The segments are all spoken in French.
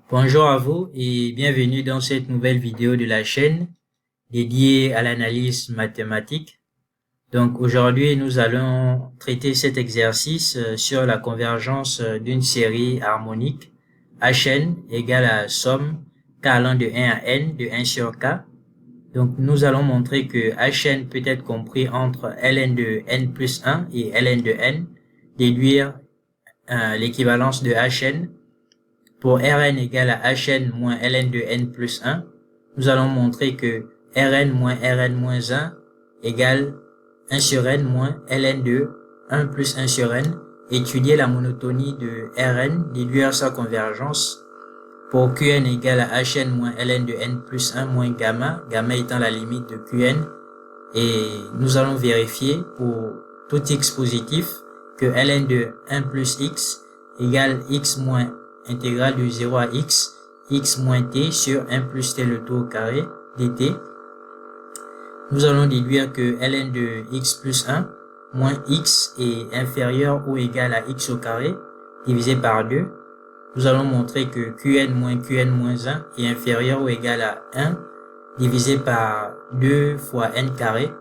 Bonjour à vous et bienvenue dans cette nouvelle vidéo de la chaîne dédiée à l'analyse mathématique. Donc aujourd'hui, nous allons traiter cet exercice sur la convergence d'une série harmonique Hn égale à somme k allant de 1 à n de 1 sur k. Donc nous allons montrer que Hn peut être compris entre ln de n plus 1 et ln de n, déduire l'équivalence de Hn. Pour Rn égale à Hn moins ln de n plus 1, nous allons montrer que Rn moins Rn moins 1 égale 1 sur n moins ln de 1 plus 1 sur n. Étudier la monotonie de Rn, déduire sa convergence. Pour Qn égale à Hn moins ln de n plus 1 moins gamma, gamma étant la limite de Qn. Et nous allons vérifier pour tout x positif que ln de 1 plus x égale x moins intégrale de 0 à x moins t sur 1 plus t le tout au carré dt. Nous allons déduire que ln de x plus 1 moins x est inférieur ou égal à x au carré divisé par 2. Nous allons montrer que qn moins 1 est inférieur ou égal à 1 divisé par 2 fois n carré.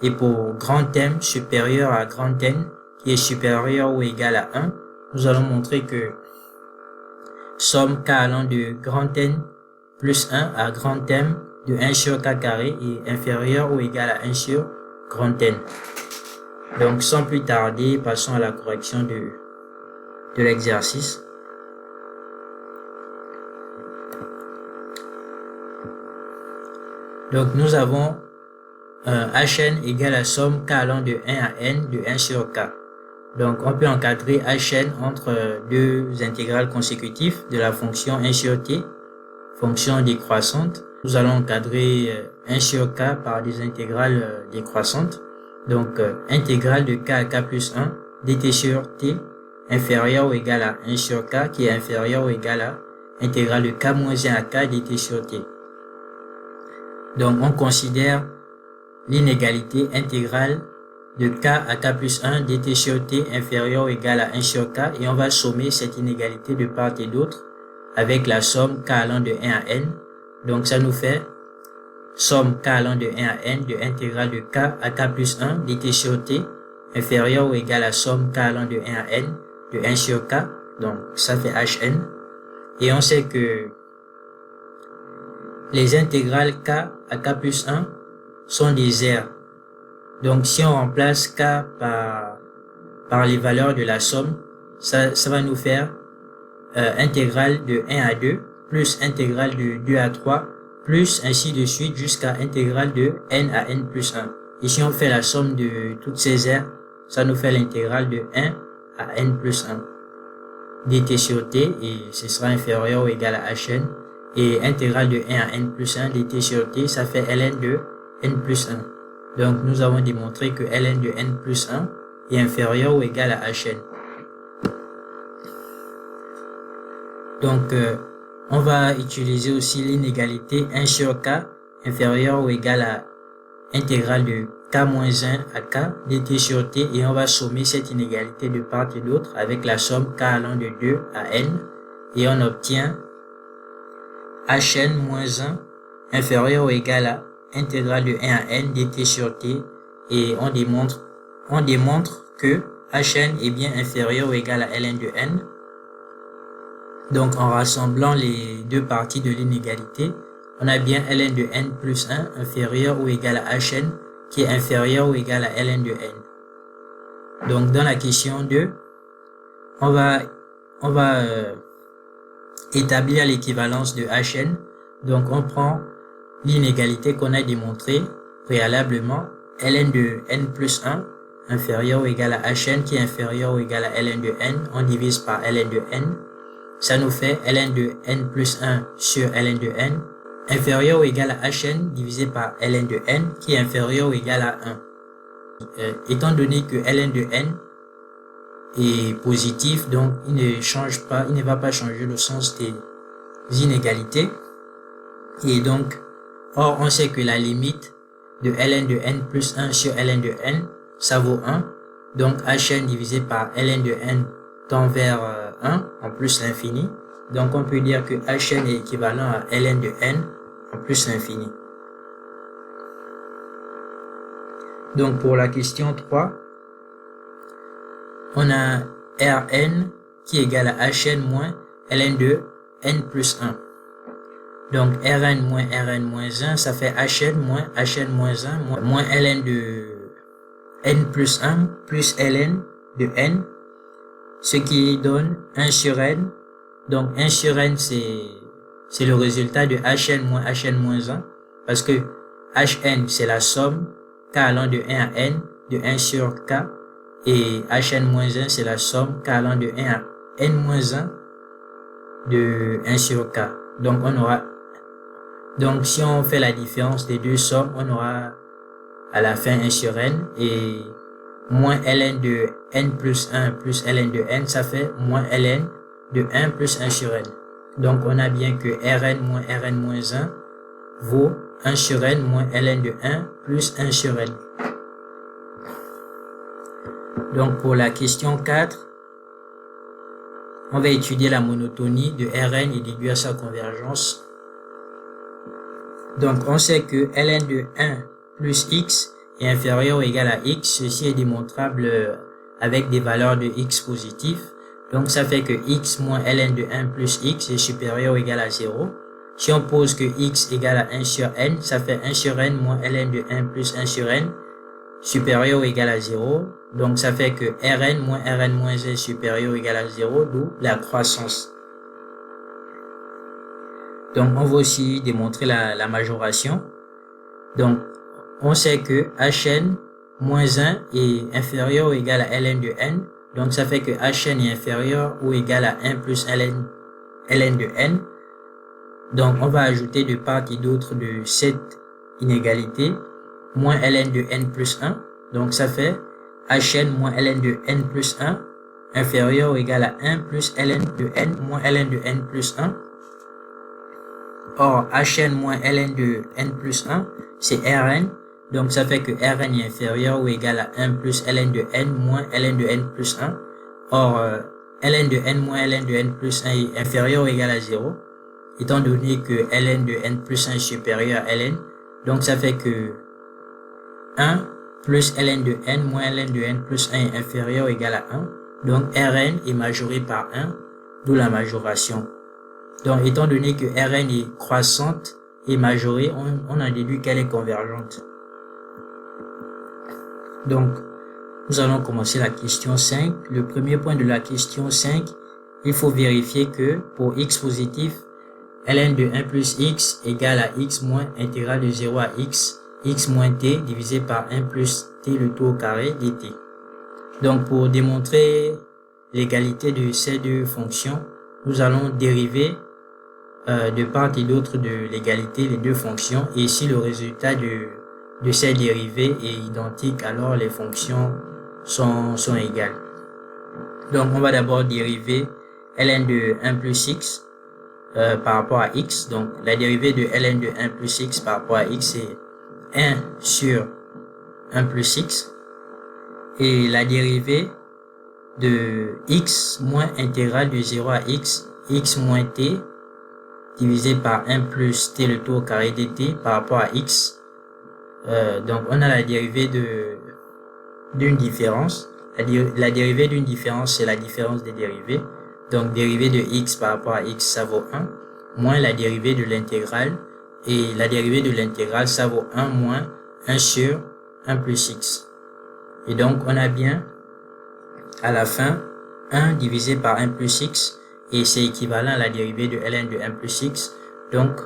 Et pour grand M supérieur à grand N qui est supérieur ou égal à 1, nous allons montrer que somme k allant de grand N plus 1 à grand M de 1 sur k carré est inférieur ou égal à 1 sur grand N. Donc sans plus tarder, passons à la correction de l'exercice. Donc nous avons Hn égale à somme k allant de 1 à n de 1 sur k. Donc on peut encadrer Hn entre deux intégrales consécutives de la fonction 1 sur t, fonction décroissante. Nous allons encadrer 1 sur k par des intégrales décroissantes. Donc intégrale de k à k plus 1 dt sur t inférieur ou égal à 1 sur k qui est inférieur ou égal à intégrale de k moins 1 à k dt sur t. Donc on considère l'inégalité intégrale de k à k plus 1 dt sur t inférieur ou égal à 1 sur k et on va sommer cette inégalité de part et d'autre avec la somme k allant de 1 à n. Donc ça nous fait somme k allant de 1 à n de intégrale de k à k plus 1 dt sur t inférieur ou égal à somme k allant de 1 à n de 1 sur k. Donc ça fait Hn. Et on sait que les intégrales k à k plus 1 sont des aires. Donc si on remplace k par les valeurs de la somme, ça va nous faire intégrale de 1 à 2 plus intégrale de 2 à 3 plus ainsi de suite jusqu'à intégrale de n à n plus 1. Et si on fait la somme de toutes ces aires, ça nous fait l'intégrale de 1 à n plus 1 dt sur t et ce sera inférieur ou égal à Hn. Et intégrale de 1 à n plus 1 dt sur t, ça fait ln de n plus 1. Donc nous avons démontré que ln de n plus 1 est inférieur ou égal à Hn. Donc on va utiliser aussi l'inégalité 1 sur k inférieur ou égal à intégrale de k moins 1 à k dt sur t et on va sommer cette inégalité de part et d'autre avec la somme k allant de 2 à n et on obtient Hn moins 1 inférieur ou égal à intégrale de 1 à n dt sur t et on démontre que Hn est bien inférieur ou égal à ln de n. Donc en rassemblant les deux parties de l'inégalité, on a bien ln de n plus 1 inférieur ou égal à Hn qui est inférieur ou égal à ln de n. Donc dans la question 2, on va établir l'équivalence de Hn. Donc on prend l'inégalité qu'on a démontrée préalablement, ln de n plus 1 inférieur ou égal à Hn qui est inférieur ou égal à ln de n, on divise par ln de n. Ça nous fait ln de n plus 1 sur ln de n inférieur ou égal à Hn divisé par ln de n qui est inférieur ou égal à 1. Étant donné que ln de n est positif, donc il ne va pas changer le sens des inégalités. Et donc, or on sait que la limite de ln de n plus 1 sur ln de n, ça vaut 1. Donc Hn divisé par ln de n tend vers 1 en plus l'infini. Donc, on peut dire que Hn est équivalent à ln de n en plus l'infini. Donc, pour la question 3, on a Rn qui est égal à Hn moins ln de n plus 1. Donc, Rn moins 1, ça fait Hn moins 1 moins ln de n plus 1 plus ln de n, ce qui donne 1 sur n. Donc, 1 sur n, c'est le résultat de Hn moins 1, parce que Hn, c'est la somme k allant de 1 à n, de 1 sur k, et Hn moins 1, c'est la somme k allant de 1 à n moins 1 de 1 sur k. Donc, si on fait la différence des deux sommes, on aura à la fin 1 sur n, et moins ln de n plus 1 plus ln de n, ça fait moins ln de 1 plus 1 sur n. Donc, on a bien que Rn moins 1 vaut 1 sur n moins ln de 1 plus 1 sur n. Donc, pour la question 4, on va étudier la monotonie de Rn et déduire sa convergence. Donc, on sait que ln de 1 plus x est inférieur ou égal à x. Ceci est démontrable avec des valeurs de x positives. Donc, ça fait que x moins ln de 1 plus x est supérieur ou égal à 0. Si on pose que x égale à 1 sur n, ça fait 1 sur n moins ln de 1 plus 1 sur n supérieur ou égal à 0. Donc, ça fait que Rn moins 1 est supérieur ou égal à 0, d'où la croissance. Donc, on va aussi démontrer la majoration. Donc, on sait que Hn moins 1 est inférieur ou égal à ln de n. Donc, ça fait que Hn est inférieur ou égal à 1 plus ln de n. Donc, on va ajouter de part et d'autre de cette inégalité moins ln de n plus 1. Donc, ça fait Hn moins ln de n plus 1 inférieur ou égal à 1 plus ln de n moins ln de n plus 1. Or, Hn moins ln de n plus 1, c'est Rn. Donc, ça fait que Rn est inférieur ou égal à 1 plus ln de n moins ln de n plus 1. Or, ln de n moins ln de n plus 1 est inférieur ou égal à 0, étant donné que ln de n plus 1 est supérieur à ln. Donc, ça fait que 1 plus ln de n moins ln de n plus 1 est inférieur ou égal à 1. Donc, Rn est majoré par 1, d'où la majoration. Donc, étant donné que Rn est croissante et majorée, on a déduit qu'elle est convergente. Donc, nous allons commencer la question 5. Le premier point de la question 5, il faut vérifier que pour x positif, ln de 1 plus x égale à x moins intégrale de 0 à x moins t divisé par 1 plus t le tout au carré dt. Donc, pour démontrer l'égalité de ces deux fonctions, nous allons dériver de part et d'autre de l'égalité les deux fonctions, et si le résultat de ces dérivées est identique, alors les fonctions sont égales. Donc, on va d'abord dériver ln de 1 plus x par rapport à x. Donc, la dérivée de ln de 1 plus x par rapport à x est 1 sur 1 plus x. Et la dérivée de x moins intégrale de 0 à x moins t divisé par 1 plus t le tout au carré dt par rapport à x. Donc, on a la dérivée d'une différence. La dérivée d'une différence, c'est la différence des dérivées. Donc, dérivée de x par rapport à x, ça vaut 1, moins la dérivée de l'intégrale. Et la dérivée de l'intégrale, ça vaut 1 moins 1 sur 1 plus x. Et donc, on a bien, à la fin, 1 divisé par 1 plus x, et c'est équivalent à la dérivée de ln de 1 plus x. Donc,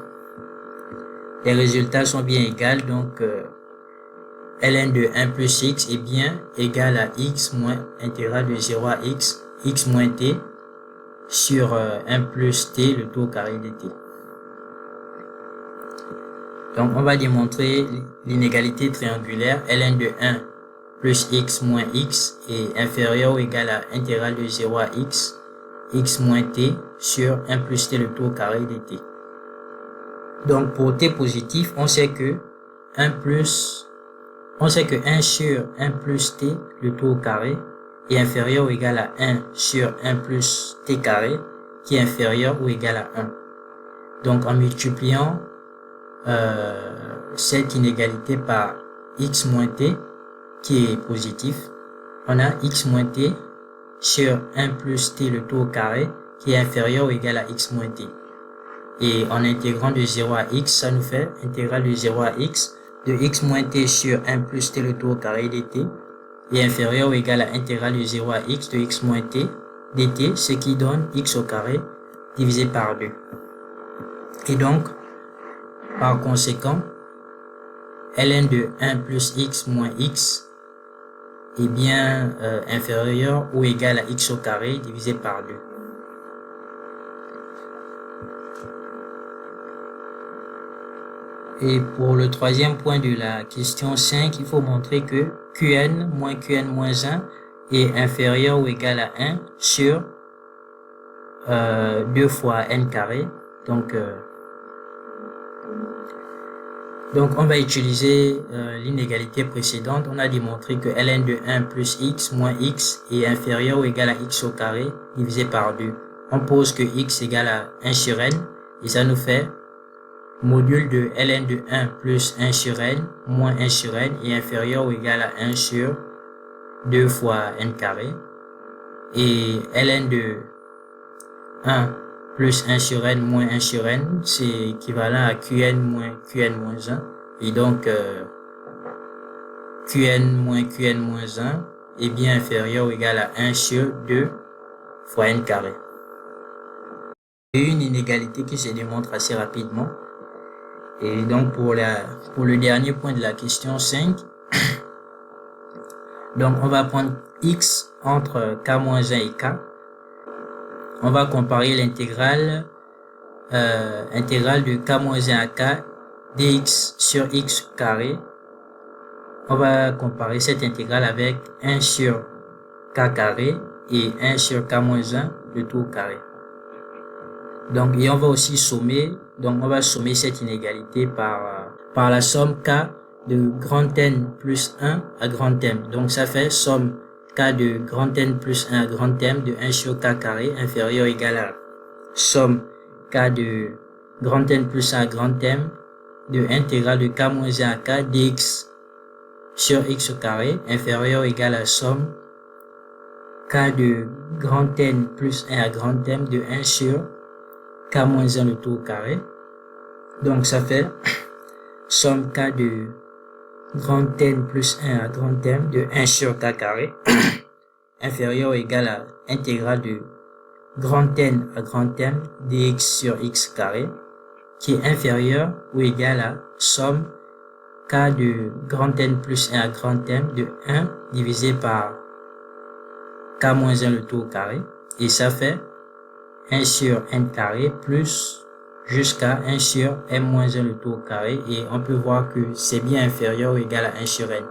les résultats sont bien égaux. Donc, ln de 1 plus x est bien égal à x moins intégrale de 0 à x moins t sur 1 plus t le tout au carré dt. Donc, on va démontrer l'inégalité triangulaire ln de 1 plus x moins x est inférieur ou égal à intégrale de 0 à x moins t sur 1 plus t le tout au carré dt. Donc, pour t positif, on sait que 1 sur 1 plus t le tout au carré est inférieur ou égal à 1 sur 1 plus t carré. qui est inférieur ou égal à 1. Donc, en multipliant cette inégalité par x moins t, qui est positif, on a x moins t sur 1 plus t le tout au carré, qui est inférieur ou égal à x moins t. Et en intégrant de 0 à x, ça nous fait intégrale de 0 à x de x moins t sur 1 plus t le tout au carré dt est inférieur ou égal à intégrale de 0 à x de x moins t dt, ce qui donne x au carré divisé par 2. Et donc, par conséquent, ln de 1 plus x moins x est bien inférieur ou égal à x au carré divisé par 2. Et pour le troisième point de la question 5, il faut montrer que Qn moins 1 est inférieur ou égal à 1 sur 2 fois n carré. Donc on va utiliser l'inégalité précédente. On a démontré que ln de 1 plus x moins x est inférieur ou égal à x au carré divisé par 2. On pose que x égale à 1 sur n et ça nous fait module de ln de 1 plus 1 sur n moins 1 sur n est inférieur ou égal à 1 sur 2 fois n carré. Et ln de 1 plus 1 sur n moins 1 sur n, c'est équivalent à qn moins 1. Et donc, qn moins 1 est bien inférieur ou égal à 1 sur 2 fois n carré. Et une inégalité qui se démontre assez rapidement. Et donc, pour le dernier point de la question 5, donc on va prendre x entre k-1 et k. On va comparer l'intégrale de k-1 à k dx sur x carré. On va comparer cette intégrale avec 1 sur k carré et 1 sur k-1 le tout au carré. Donc, et on va aussi sommer, donc on va sommer cette inégalité par la somme k de grand N plus 1 à grand M. Donc, ça fait somme k de grand N plus 1 à grand M de 1 sur k carré inférieur ou égal à somme k de grand N plus 1 à grand M de intégrale de k moins 1 à k dx sur x au carré inférieur ou égal à somme k de grand N plus 1 à grand M de 1 sur k moins 1 le tout au carré. Donc ça fait somme k de grand N plus 1 à grand M de 1 sur k carré inférieur ou égal à intégrale de grand N à grand M dx sur x carré qui est inférieur ou égal à somme k de grand N plus 1 à grand M de 1 divisé par k moins 1 le tout au carré. Et ça fait 1 sur n carré plus jusqu'à 1 sur m moins 1 le tout au carré. Et on peut voir que c'est bien inférieur ou égal à 1 sur n.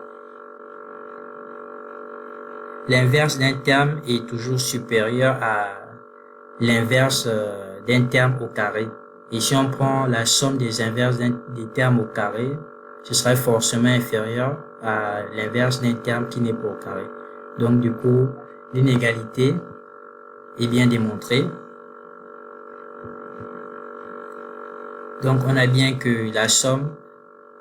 L'inverse d'un terme est toujours supérieur à l'inverse d'un terme au carré. Et si on prend la somme des inverses des termes au carré, ce serait forcément inférieur à l'inverse d'un terme qui n'est pas au carré. Donc du coup, l'inégalité est bien démontrée. Donc on a bien que la somme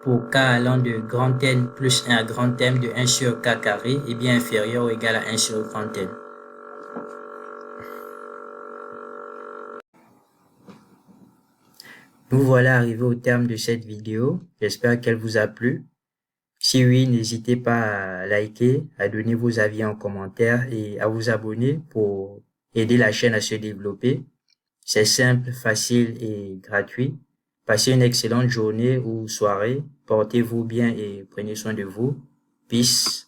pour k allant de grand N plus 1 à grand M de 1 sur k carré est bien inférieur ou égal à 1 sur grand N. Nous voilà arrivés au terme de cette vidéo. J'espère qu'elle vous a plu. Si oui, n'hésitez pas à liker, à donner vos avis en commentaire et à vous abonner pour aider la chaîne à se développer. C'est simple, facile et gratuit. Passez une excellente journée ou soirée. Portez-vous bien et prenez soin de vous. Peace.